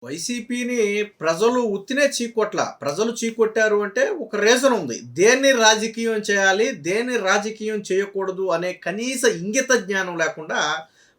వైసీపీని ప్రజలు ఉత్తినే చీకొట్ల. ప్రజలు చీకొట్టారు అంటే ఒక రీజన్ ఉంది. దేన్ని రాజకీయం చేయాలి, దేన్ని రాజకీయం చేయకూడదు అనే కనీస ఇంగిత జ్ఞానం లేకుండా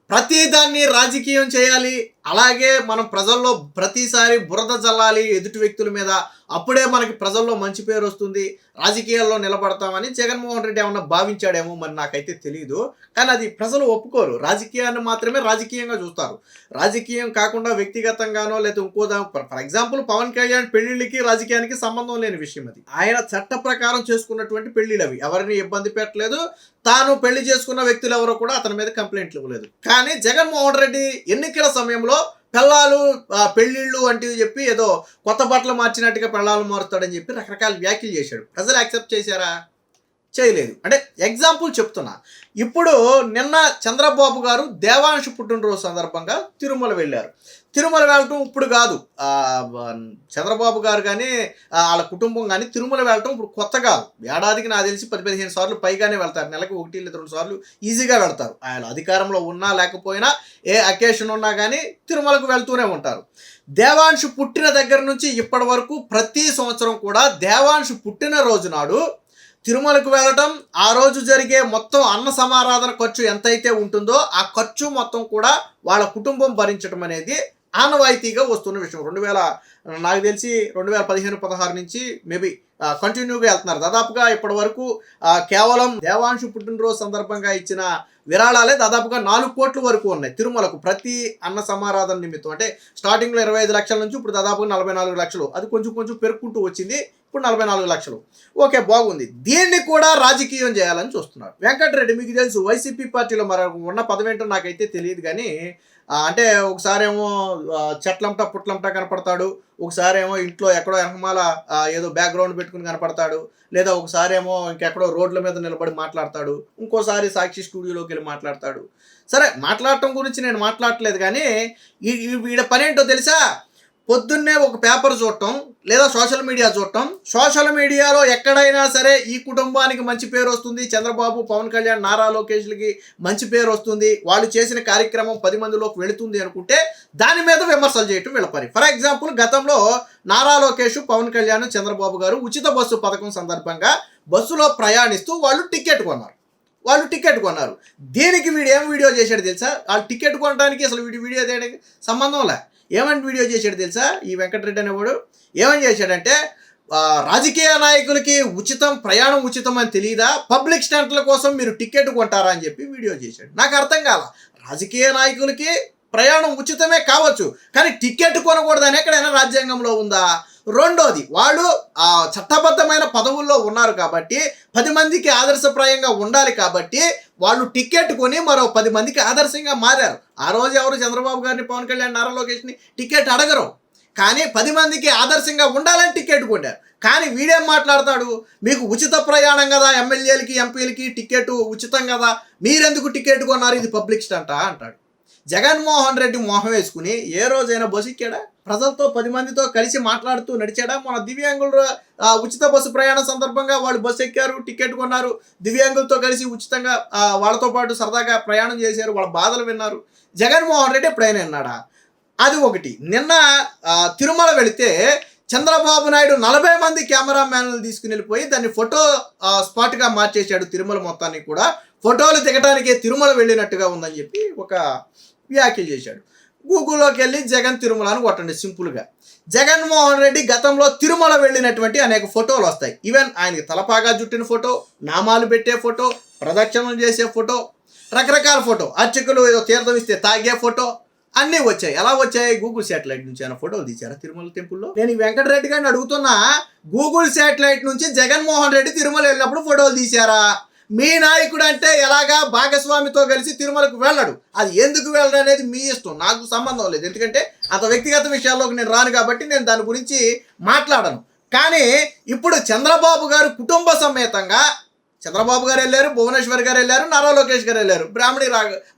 ప్రతిదాన్ని రాజకీయం చేయాలి. అలాగే మనం ప్రజల్లో ప్రతిసారి బురద జల్లాలి ఎదుటి వ్యక్తుల మీద. అప్పుడే మనకి ప్రజల్లో మంచి పేరు వస్తుంది. రాజకీయాల్లో నిలబడతామని జగన్మోహన్ రెడ్డి ఏమన్నా భావించాడేమో మరి నాకైతే తెలీదు. కానీ అది ప్రజలు ఒప్పుకోరు. రాజకీయాన్ని మాత్రమే రాజకీయంగా చూస్తారు. రాజకీయం కాకుండా వ్యక్తిగతంగానో లేదా ఇంకోదా ఫర్ ఎగ్జాంపుల్ పవన్ కళ్యాణ్ పెళ్లిళ్ళకి రాజకీయానికి సంబంధం లేని విషయం అది. ఆయన చట్ట ప్రకారం చేసుకున్నటువంటి పెళ్లిళ్ళు అవి. ఎవరిని ఇబ్బంది పెట్టలేదు. తాను పెళ్లి చేసుకున్న వ్యక్తులు ఎవరో కూడా అతని మీద కంప్లైంట్లు ఇవ్వలేదు. కానీ జగన్మోహన్ రెడ్డి ఎన్నికల సమయంలో పెళ్ళాలు పెళ్ళిళ్ళు వంటివి చెప్పి ఏదో కొత్త బట్టలు మార్చినట్టుగా పెళ్ళాలు మారుతాడని చెప్పి రకరకాల వ్యాఖ్యలు చేశాడు. ప్రజలు యాక్సెప్ట్ చేశారా? చేయలేదు. అంటే ఎగ్జాంపుల్ చెప్తున్నా. ఇప్పుడు నిన్న చంద్రబాబు గారు దేవాంశు పుట్టినరోజు సందర్భంగా తిరుమల వెళ్ళారు. తిరుమల వెళ్ళటం ఇప్పుడు కాదు. చంద్రబాబు గారు కానీ వాళ్ళ కుటుంబం కానీ తిరుమల వెళ్ళటం ఇప్పుడు కొత్త కాదు. ఏడాదికి నాకు తెలిసి 10-15 సార్లు పైగానే వెళ్తారు. నెలకు 1-2 సార్లు ఈజీగా వెళ్తారు. ఆయన అధికారంలో ఉన్నా లేకపోయినా ఏ అకేషన్ ఉన్నా కానీ తిరుమలకు వెళ్తూనే ఉంటారు. దేవాంశు పుట్టిన దగ్గర నుంచి ఇప్పటి వరకు ప్రతి సంవత్సరం కూడా దేవాంశు పుట్టినరోజు నాడు తిరుమలకు వెళ్ళటం, ఆ రోజు జరిగే మొత్తం అన్న సమారాధన ఖర్చు ఎంతైతే ఉంటుందో ఆ ఖర్చు మొత్తం కూడా వాళ్ళ కుటుంబం భరించడం అనేది ఆనవాయితీగా వస్తున్న విషయం. నాకు తెలిసి 2015-16 నుంచి మేబీ కంటిన్యూగా వెళ్తున్నారు. దాదాపుగా ఇప్పటి వరకు కేవలం దేవాంశు పుట్టినరోజు సందర్భంగా ఇచ్చిన విరాళాలే దాదాపుగా 4 కోట్ల వరకు ఉన్నాయి తిరుమలకు ప్రతి అన్న సమారాధన నిమిత్తం. అంటే స్టార్టింగ్లో 25 లక్షల నుంచి ఇప్పుడు దాదాపుగా 44 లక్షలు. అది కొంచెం కొంచెం పెరుక్కుంటూ వచ్చింది. ఇప్పుడు 44 లక్షలు. ఓకే, బాగుంది. దీన్ని కూడా రాజకీయం చేయాలని చూస్తున్నారు. వెంకటరెడ్డి మీకు తెలుసు వైసీపీ పార్టీలో మరి ఉన్న పదవేంటో నాకైతే తెలియదు. కానీ అంటే ఒకసారి ఏమో చెట్లంట పుట్లంట కనపడతాడు, ఒకసారి ఏమో ఇంట్లో ఎక్కడో వెనకమాల ఏదో బ్యాక్గ్రౌండ్ పెట్టుకుని కనపడతాడు, లేదా ఒకసారి ఏమో ఇంకెక్కడో రోడ్ల మీద నిలబడి మాట్లాడతాడు, ఇంకోసారి సాక్షి స్టూడియోలోకి వెళ్ళి మాట్లాడతాడు. సరే, మాట్లాడటం గురించి నేను మాట్లాడట్లేదు. కానీ వీడ పని ఏంటో తెలుసా? పొద్దున్నే ఒక పేపర్ చూడటం లేదా సోషల్ మీడియా చూడటం. సోషల్ మీడియాలో ఎక్కడైనా సరే ఈ కుటుంబానికి మంచి పేరు వస్తుంది, చంద్రబాబు, పవన్ కళ్యాణ్, నారా లోకేష్లకి మంచి పేరు వస్తుంది, వాళ్ళు చేసిన కార్యక్రమం 10 మందిలోకి వెళుతుంది అనుకుంటే దాని మీద విమర్శలు చేయటం వీళ్ళ పని. ఫర్ ఎగ్జాంపుల్, గతంలో నారా లోకేష్, పవన్ కళ్యాణ్, చంద్రబాబు గారు ఉచిత బస్సు పథకం సందర్భంగా బస్సులో ప్రయాణిస్తూ వాళ్ళు టికెట్ కొన్నారు. దీనికి వీడు ఏం వీడియో చేశాడు తెలుసా? వాళ్ళు టికెట్ కొనడానికి అసలు వీడియో చేయడానికి సంబంధం లే. ఏమని వీడియో చేశాడు తెలుసా? ఈ వెంకటరెడ్డి అనేవాడు ఏమని చేశాడంటే, రాజకీయ నాయకులకి ప్రయాణం ఉచితం అని తెలియదా? పబ్లిక్ స్టంట్ల కోసం మీరు టికెట్ కొంటారా అని చెప్పి వీడియో చేశాడు. నాకు అర్థం కాల. రాజకీయ నాయకులకి ప్రయాణం ఉచితమే కావచ్చు, కానీ టికెట్ కొనకూడదని ఎక్కడైనా రాజ్యాంగంలో ఉందా? రెండోది, వాళ్ళు చట్టబద్ధమైన పదవుల్లో ఉన్నారు కాబట్టి 10 మందికి ఆదర్శప్రాయంగా ఉండాలి కాబట్టి వాళ్ళు టికెట్ కొని మరో 10 మందికి ఆదర్శంగా మారారు. ఆ రోజు ఎవరు చంద్రబాబు గారిని, పవన్ కళ్యాణ్, నారా లోకేష్ని టికెట్ అడగరు. కానీ 10 మందికి ఆదర్శంగా ఉండాలని టికెట్ కొట్టారు. కానీ వీడేం మాట్లాడతాడు? మీకు ఉచిత ప్రయాణం కదా, ఎమ్మెల్యేలకి, ఎంపీలకి టికెట్ ఉచితం కదా, మీరెందుకు టికెట్ కొన్నారు, ఇది పబ్లిక్ స్టంటా అంటాడు. జగన్మోహన్ రెడ్డి మొహం వేసుకుని ఏ రోజైనా బస్సు ఎక్కాడా? ప్రజలతో 10 మందితో కలిసి మాట్లాడుతూ నడిచాడా? మన దివ్యాంగులు ఉచిత బస్సు ప్రయాణం సందర్భంగా వాళ్ళు బస్సు ఎక్కారు, టికెట్ కొన్నారు, దివ్యాంగులతో కలిసి ఉచితంగా వాళ్ళతో పాటు సరదాగా ప్రయాణం చేశారు, వాళ్ళ బాధలు విన్నారు. జగన్మోహన్ రెడ్డి ఎప్పుడైనా విన్నాడా? అది ఒకటి. నిన్న తిరుమల వెళితే చంద్రబాబు నాయుడు 40 మంది కెమెరామ్యాన్లు తీసుకుని వెళ్ళిపోయి దాన్ని ఫోటో స్పాట్గా మార్చేశాడు. తిరుమల మొత్తాన్ని కూడా ఫోటోలు దిగటానికే తిరుమల వెళ్ళినట్టుగా ఉందని చెప్పి ఒక వ్యాఖ్యలు చేశాడు. గూగుల్లోకి వెళ్ళి జగన్ తిరుమల అని కొట్టండి సింపుల్గా. జగన్మోహన్ రెడ్డి గతంలో తిరుమల వెళ్ళినటువంటి అనేక ఫోటోలు వస్తాయి. ఈవెన్ ఆయనకి తలపాగా జుట్టిన ఫోటో, నామాలు పెట్టే ఫోటో, ప్రదక్షిణం చేసే ఫోటో, రకరకాల ఫోటో, అర్చకులు ఏదో తీర్థం ఇస్తే తాగే ఫోటో అన్నీ వచ్చాయి. ఎలా వచ్చాయి? గూగుల్ శాటిలైట్ నుంచి ఆయన ఫోటోలు తీశారా తిరుమల టెంపుల్లో? నేను ఈ వెంకటరెడ్డి గారిని అడుగుతున్నా, గూగుల్ శాటిలైట్ నుంచి జగన్మోహన్ రెడ్డి తిరుమల వెళ్ళినప్పుడు ఫోటోలు తీశారా? మీ నాయకుడు అంటే ఎలాగా భాగస్వామితో కలిసి తిరుమలకు వెళ్ళడు. అది ఎందుకు వెళ్ళడు అనేది మీ ఇష్టం, నాకు సంబంధం లేదు. ఎందుకంటే అంత వ్యక్తిగత విషయాల్లోకి నేను రాను కాబట్టి నేను దాని గురించి మాట్లాడను. కానీ ఇప్పుడు చంద్రబాబు గారు కుటుంబ సమేతంగా, చంద్రబాబు గారు వెళ్ళారు, భువనేశ్వర్ గారు వెళ్ళారు, నారా లోకేష్ గారు వెళ్ళారు.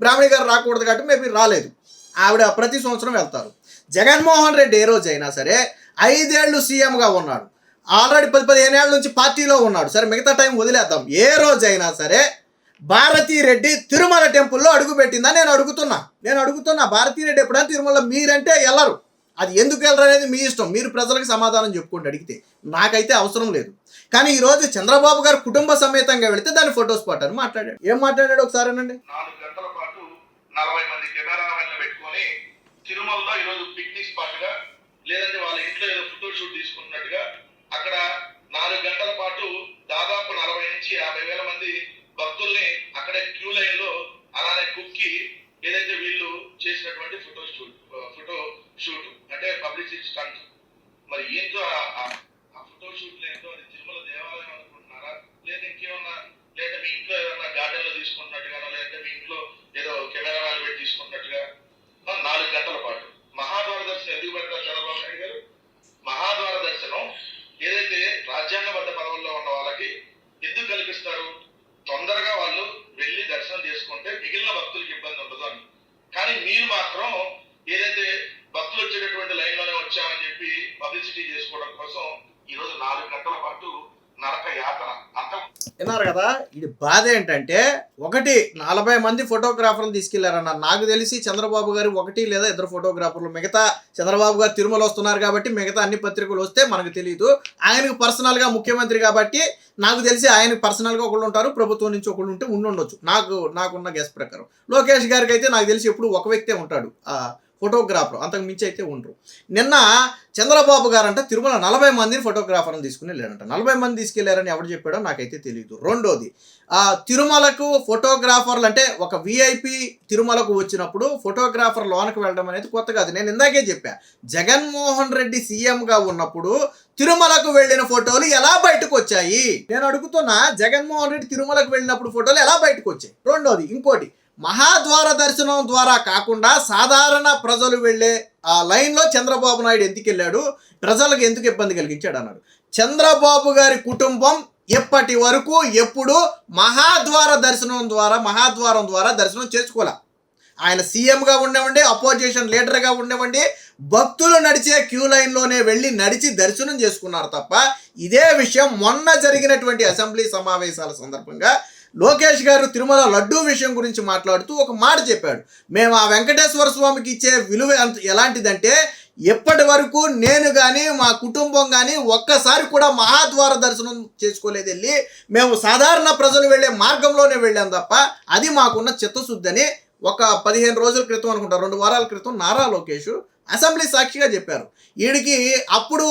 బ్రాహ్మణి గారు రాకూడదు కాబట్టి మేబీ రాలేదు. ఆవిడ ప్రతి సంవత్సరం వెళ్తారు. జగన్మోహన్ రెడ్డి ఏ రోజైనా సరే 5 ఏళ్ళు సీఎంగా ఉన్నాడు, ఆల్రెడీ 10-15 ఏళ్ళ నుంచి పార్టీలో ఉన్నాడు. సరే, మిగతా టైం వదిలేద్దాం. ఏ రోజైనా సరే భారతీరెడ్డి తిరుమల టెంపుల్లో అడుగు పెట్టిందా? నేను అడుగుతున్నా భారతీరెడ్డి ఎప్పుడైనా తిరుమల మీరంటే వెళ్ళరు. అది ఎందుకు వెళ్ళరు అనేది మీ ఇష్టం, మీరు ప్రజలకు సమాధానం చెప్పుకోండి అడిగితే, నాకైతే అవసరం లేదు. కానీ ఈరోజు చంద్రబాబు గారు కుటుంబ సమేతంగా వెళితే దాన్ని ఫొటోస్ పట్టారు, మాట్లాడాడు. ఏం మాట్లాడాడు ఒకసారేనండి. 4 గంటల పాటు 40 మంది కెమెరామెన్లు పెట్టుకొని తిరుమలలో ఈరోజు పిక్నిక్ స్పాట్ గా, లేదంటే వాళ్ళ ఇంట్లో ఏదో ఫోటో షూట్ తీసుకున్నట్టుగా అక్కడ 4 గంటల పాటు దాదాపు 40 నుంచి 50 వేల మంది భక్తుల్ని అక్కడే క్యూ లైన్ లో అలానే కుక్కి ఏదైతే వీళ్ళు చేసినటువంటి ఫోటో షూట్ అంటే పబ్లిసిటీ స్టంట్. మరి ఏంటో ఆ ఫోటో షూట్ ఏంటో, అది తిరుమల దేవాలయం అనుకుంటున్నారా, లేదా ఇంకేమన్నా, లేదా మీ ఇంట్లో ఏదన్నా గార్డెన్ లో తీసుకుంటున్నట్టుగానో, లేదంటే మీ ఇంట్లో ఏదో కెమెరా వాళ్ళు పెట్టి తీసుకుంటున్నట్టుగా 4 గంటల పాటు మహాద్వార దర్శనం ఎందుకు పెడతారు చంద్రబాబు నాయుడు గారు? మహాద్వార దర్శనం ఏదైతే రాజ్యాంగబద్ధ పదవుల్లో ఉన్న వాళ్ళకి ఎందుకు కల్పిస్తారు? తొందరగా వాళ్ళు వెళ్ళి దర్శనం చేసుకుంటే మిగిలిన భక్తులకు ఇబ్బంది ఉండదు అని. కానీ మీరు మాత్రం ఏదైతే భక్తులు వచ్చేటటువంటి లైన్ లోనే వచ్చామని చెప్పి పబ్లిసిటీ చేసుకోవడం కోసం ఈరోజు 4 గంటల పాటు నరక యాతన అంత. విన్నారు కదా, ఇది బాధ ఏంటంటే, ఒకటి 40 మంది ఫోటోగ్రాఫర్లు తీసుకెళ్లారన్నారు. నాకు తెలిసి చంద్రబాబు గారు 1 లేదా 2 ఫోటోగ్రాఫర్లు, మిగతా చంద్రబాబు గారు తిరుమల వస్తున్నారు కాబట్టి మిగతా అన్ని పత్రికలు వస్తే మనకు తెలియదు. ఆయనకు పర్సనల్గా ముఖ్యమంత్రి కాబట్టి నాకు తెలిసి ఆయనకు పర్సనల్గా ఒకళ్ళు ఉంటారు, ప్రభుత్వం నుంచి ఒకళ్ళు ఉంటే ఉండొచ్చు, నాకున్న గెస్ ప్రకారం. లోకేష్ గారికి అయితే నాకు తెలిసి ఎప్పుడు ఒక వ్యక్తే ఉంటాడు ఫోటోగ్రాఫర్, అంతకు మించి అయితే ఉండరు. నిన్న చంద్రబాబు గారు అంటే తిరుమల 40 మందిని ఫోటోగ్రాఫర్ని తీసుకుని వెళ్ళారంట. 40 మంది తీసుకెళ్లారని ఎవరు చెప్పాడో నాకైతే తెలియదు. రెండోది, తిరుమలకు ఫోటోగ్రాఫర్లు అంటే ఒక విఐపి తిరుమలకు వచ్చినప్పుడు ఫోటోగ్రాఫర్ లోనికి వెళ్ళడం అనేది కొత్త కాదు. నేను ఇందాకే చెప్పా, జగన్మోహన్ రెడ్డి సీఎంగా ఉన్నప్పుడు తిరుమలకు వెళ్ళిన ఫోటోలు ఎలా బయటకు వచ్చాయి నేను అడుగుతున్నా. జగన్మోహన్ రెడ్డి తిరుమలకు వెళ్ళినప్పుడు ఫోటోలు ఎలా బయటకు వచ్చాయి? రెండోది, ఇంకోటి, మహాద్వార దర్శనం ద్వారా కాకుండా సాధారణ ప్రజలు వెళ్ళే ఆ లైన్లో చంద్రబాబు నాయుడు ఎందుకు వెళ్ళాడు, ప్రజలకు ఎందుకు ఇబ్బంది కలిగించాడు అన్నాడు. చంద్రబాబు గారి కుటుంబం ఎప్పటి వరకు ఎప్పుడు మహాద్వారం ద్వారా దర్శనం చేసుకోలే. ఆయన సీఎంగా ఉండేవండి, అపోజిషన్ లీడర్గా ఉండేవండి, భక్తులు నడిచే క్యూ లైన్లోనే వెళ్ళి నడిచి దర్శనం చేసుకున్నారు తప్ప. ఇదే విషయం మొన్న జరిగినటువంటి అసెంబ్లీ సమావేశాల సందర్భంగా లోకేష్ గారు తిరుమల లడ్డూ విషయం గురించి మాట్లాడుతూ ఒక మాట చెప్పాడు. మేము ఆ వెంకటేశ్వర స్వామికి ఇచ్చే విలువ ఎలాంటిదంటే, ఎప్పటి వరకు నేను కానీ మా కుటుంబం కానీ ఒక్కసారి కూడా మహాద్వార దర్శనం చేసుకోలేదు, వెళ్ళి మేము సాధారణ ప్రజలు వెళ్ళే మార్గంలోనే వెళ్ళాం తప్ప. అది మాకున్న చిత్తశుద్ధి అని ఒక 15 రోజుల క్రితం అనుకుంటా, 2 వారాల క్రితం నారా లోకేష్ అసెంబ్లీ సాక్షిగా చెప్పారు. వీడికి అప్పుడు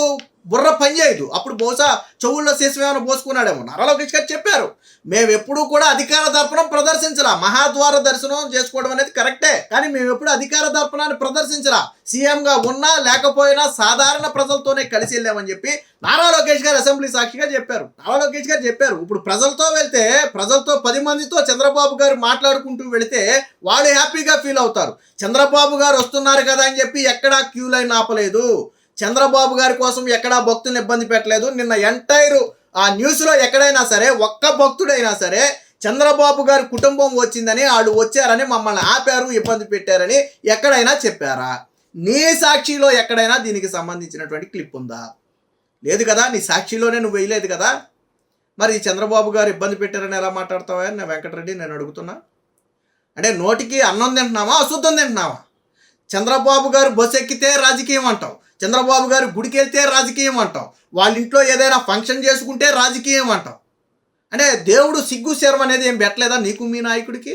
బుర్ర పనిచేయదు, అప్పుడు బహుశా చెవుల్లో శేషమేమైనా పోసుకున్నాడేమో. నారా లోకేష్ గారు చెప్పారు, మేము ఎప్పుడు కూడా అధికార దర్పణం ప్రదర్శించరా. మహాద్వార దర్శనం చేసుకోవడం అనేది కరెక్టే, కానీ మేము ఎప్పుడు అధికార దర్పణాన్ని ప్రదర్శించరా. సీఎంగా ఉన్నా లేకపోయినా సాధారణ ప్రజలతోనే కలిసి వెళ్ళామని చెప్పి నారా లోకేష్ గారు అసెంబ్లీ సాక్షిగా చెప్పారు. నారా లోకేష్ గారు చెప్పారు, ఇప్పుడు ప్రజలతో వెళ్తే, ప్రజలతో 10 మందితో చంద్రబాబు గారు మాట్లాడుకుంటూ వెళితే వాళ్ళు హ్యాపీగా ఫీల్ అవుతారు. చంద్రబాబు గారు వస్తున్నారు కదా అని చెప్పి ఎక్కడా క్యూ లైన్ ఆపలేదు, చంద్రబాబు గారి కోసం ఎక్కడా భక్తులను ఇబ్బంది పెట్టలేదు. నిన్న ఎంటైర్ ఆ న్యూస్లో ఎక్కడైనా సరే ఒక్క భక్తుడైనా సరే చంద్రబాబు గారి కుటుంబం వచ్చిందని, వాళ్ళు వచ్చారని మమ్మల్ని ఆపారు, ఇబ్బంది పెట్టారని ఎక్కడైనా చెప్పారా? నీ సాక్షిలో ఎక్కడైనా దీనికి సంబంధించినటువంటి క్లిప్ ఉందా? లేదు కదా, నీ సాక్షిలోనే నువ్వు వేయలేదు కదా. మరి చంద్రబాబు గారు ఇబ్బంది పెట్టారని ఎలా మాట్లాడతావా అని వెంకటరెడ్డి నేను అడుగుతున్నా. అంటే నోటికి అన్నం తింటున్నావా, అశుద్ధం తింటున్నావా? చంద్రబాబు గారు బస్సు ఎక్కితే రాజకీయం అంటావు, చంద్రబాబు గారు గుడికి వెళ్తే రాజకీయం అంటావు, వాళ్ళ ఇంట్లో ఏదైనా ఫంక్షన్ చేసుకుంటే రాజకీయం అంటావు. అంటే దేవుడు సిగ్గు శరం అనేది ఏం పెట్టలేదా నీకు, మీ నాయకుడికి?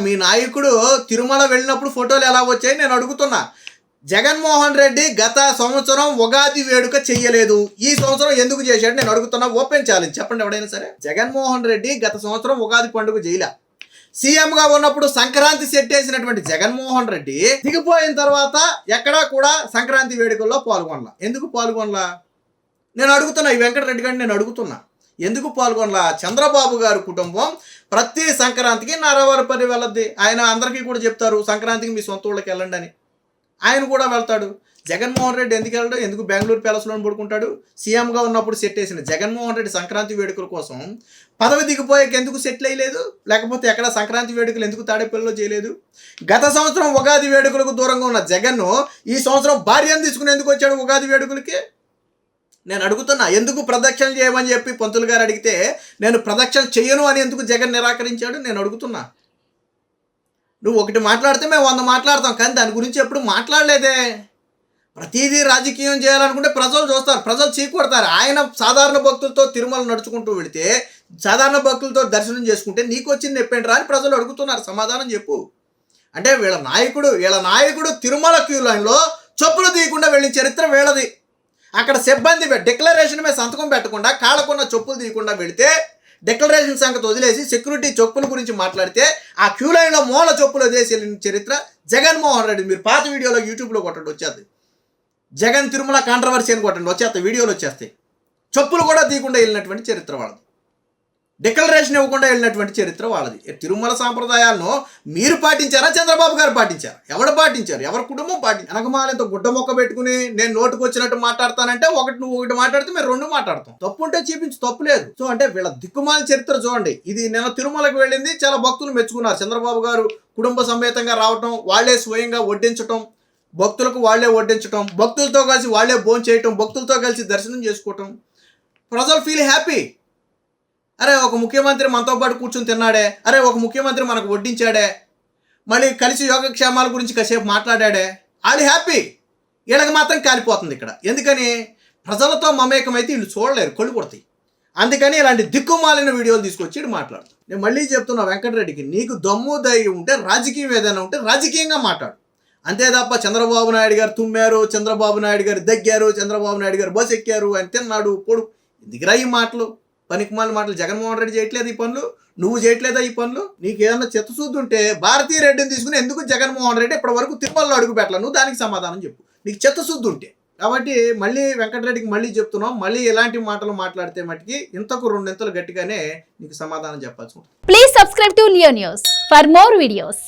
మీ నాయకుడు తిరుమల వెళ్ళినప్పుడు ఫోటోలు ఎలా వచ్చాయి నేను అడుగుతున్నా. జగన్మోహన్ రెడ్డి గత సంవత్సరం ఉగాది వేడుక చెయ్యలేదు, ఈ సంవత్సరం ఎందుకు చేశాడు నేను అడుగుతున్నా. ఓపెన్ ఛాలెంజ్ చెప్పండి ఎవడైనా సరే. జగన్మోహన్ రెడ్డి గత సంవత్సరం ఉగాది పండుగ చేయలే. సీఎంగా ఉన్నప్పుడు సంక్రాంతి సెట్ వేసినటువంటి జగన్మోహన్ రెడ్డి దిగిపోయిన తర్వాత ఎక్కడా కూడా సంక్రాంతి వేడుకల్లో పాల్గొనలా. ఎందుకు పాల్గొనలా నేను అడుగుతున్నా. ఈ వెంకటరెడ్డి గారిని నేను అడుగుతున్నా, ఎందుకు పాల్గొనలా? చంద్రబాబు గారి కుటుంబం ప్రతి సంక్రాంతికి నరవరపల్లి వెళ్ళద్ది. ఆయన అందరికీ కూడా చెప్తారు సంక్రాంతికి మీ సొంత ఊళ్ళకి వెళ్ళండి అని, ఆయన కూడా వెళ్తాడు. జగన్మోహన్ రెడ్డి ఎందుకు వెళ్ళడు? ఎందుకు బెంగళూరు ప్యాలెస్లో పడుకుంటాడు? సీఎంగా ఉన్నప్పుడు సెట్ వేసిన జగన్మోహన్ రెడ్డి సంక్రాంతి వేడుకల కోసం పదవి దిగిపోయాక ఎందుకు సెటిల్ అయ్యలేదు? లేకపోతే ఎక్కడ సంక్రాంతి వేడుకలు ఎందుకు తాడేపల్లిలో చేయలేదు? గత సంవత్సరం ఉగాది వేడుకలకు దూరంగా ఉన్న జగన్ ఈ సంవత్సరం భార్యను తీసుకుని ఎందుకు వచ్చాడు ఉగాది వేడుకలకి నేను అడుగుతున్నా. ఎందుకు ప్రదక్షిణ చేయమని చెప్పి పంతులు గారు అడిగితే నేను ప్రదక్షిణ చెయ్యను అని ఎందుకు జగన్ నిరాకరించాడు నేను అడుగుతున్నా. నువ్వు ఒకటి మాట్లాడితే మేము 100 మాట్లాడతాం, కానీ దాని గురించి ఎప్పుడు మాట్లాడలేదే. ప్రతిదీ రాజకీయం చేయాలనుకుంటే ప్రజలు చూస్తారు, ప్రజలు చీకొడతారు. ఆయన సాధారణ భక్తులతో తిరుమల నడుచుకుంటూ వెళితే, సాధారణ భక్తులతో దర్శనం చేసుకుంటే నీకు వచ్చింది నొప్పేంట్రా అని ప్రజలు అడుగుతున్నారు. సమాధానం చెప్పు. అంటే వీళ్ళ నాయకుడు తిరుమల క్యూ లైన్లో చెప్పులు తీయకుండా వెళ్ళిన చరిత్ర వీళ్ళది. అక్కడ సిబ్బంది డిక్లరేషన్ మీద సంతకం పెట్టకుండా కాళ్ళకున్న చెప్పులు తీయకుండా వెళితే, డిక్లరేషన్ సంగతి వదిలేసి సెక్యూరిటీ చెప్పుల గురించి మాట్లాడితే ఆ క్యూ లైన్లో మూల చెప్పులు వదిలేసి వెళ్ళిన చరిత్ర జగన్మోహన్ రెడ్డి. మీరు పాత వీడియోలో యూట్యూబ్లో కొట్టండి, వచ్చేది. జగన్ తిరుమల కాంట్రవర్సీ అని కొట్టండి, వచ్చేస్తాయి, వీడియోలు వచ్చేస్తాయి. చెప్పులు కూడా తీయకుండా వెళ్ళినటువంటి చరిత్ర వాళ్ళది. డిక్లరేషన్ ఇవ్వకుండా వెళ్ళినటువంటి చరిత్ర వాళ్ళది. తిరుమల సాంప్రదాయాలను మీరు పాటించారా, చంద్రబాబు గారు పాటించారు? ఎవరు పాటించారు? ఎవరి కుటుంబం పాటించారు? వెనకమాలంతో గుడ్డ మొక్క పెట్టుకుని నేను నోటుకు వచ్చినట్టు మాట్లాడతానంటే నువ్వు ఒకటి మాట్లాడితే మేము రెండు మాట్లాడతాం. తప్పు ఉంటే చూపించి, తప్పు లేదు. సో అంటే వీళ్ళ దిక్కుమాల చరిత్ర చూడండి. ఇది నిన్న తిరుమలకు వెళ్ళింది, చాలా భక్తులు మెచ్చుకున్నారు. చంద్రబాబు గారు కుటుంబ సమేతంగా రావటం, వాళ్లే స్వయంగా వడ్డించటం, భక్తులకు వాళ్లే వడ్డించటం, భక్తులతో కలిసి వాళ్లే భోజనం చేయటం, భక్తులతో కలిసి దర్శనం చేసుకోవటం. ప్రజలు ఫీల్ హ్యాపీ. అరే ఒక ముఖ్యమంత్రి మనతో పాటు కూర్చొని తిన్నాడే, అరే ఒక ముఖ్యమంత్రి మనకు వడ్డించాడే, మళ్ళీ కలిసి యోగక్షేమాల గురించి కాసేపు మాట్లాడాడే, వాళ్ళు హ్యాపీ. వీళ్ళకి మాత్రం కాలిపోతుంది ఇక్కడ. ఎందుకని? ప్రజలతో మమేకమైతే వీళ్ళు చూడలేరు, కళ్ళు కొడతాయి. అందుకని ఇలాంటి దిక్కుమాలిన వీడియోలు తీసుకొచ్చి వీడు మాట్లాడు. నేను మళ్ళీ చెప్తున్నా వెంకటరెడ్డికి, నీకు దమ్ము ధైర్యం ఉంటే, రాజకీయం ఏదైనా ఉంటే రాజకీయంగా మాట్లాడు. అంతే తప్ప చంద్రబాబు నాయుడు గారు తుమ్మారు, చంద్రబాబు నాయుడు గారు దగ్గారు, చంద్రబాబు నాయుడు గారు బస్ ఎక్కారు, ఆయన తిన్నాడు పొడు, ఎందుకురా ఈ మాటలు, పనికిమాల మాటలు? జగన్మోహన్ రెడ్డి చేయట్లేదు ఈ పనులు, నువ్వు చేయట్లేదా ఈ పనులు? నీకు ఏదన్నా చిత్తశుద్ధి ఉంటే భారతీ రెడ్డిని తీసుకుని ఎందుకు జగన్మోహన్ రెడ్డి ఇప్పటి వరకు తిరుమలలో అడుగు పెట్టాలి? నువ్వు దానికి సమాధానం చెప్పు, నీకు చిత్తశుద్ధి ఉంటే. కాబట్టి మళ్ళీ వెంకటరెడ్డికి మళ్ళీ చెప్తున్నాం, మళ్ళీ ఎలాంటి మాటలు మాట్లాడితే మటుకి ఇంతకు రెండింతలు గట్టిగానే నీకు సమాధానం చెప్పాల్సి ఉంటుంది. Please subscribe to Leo news for more videos.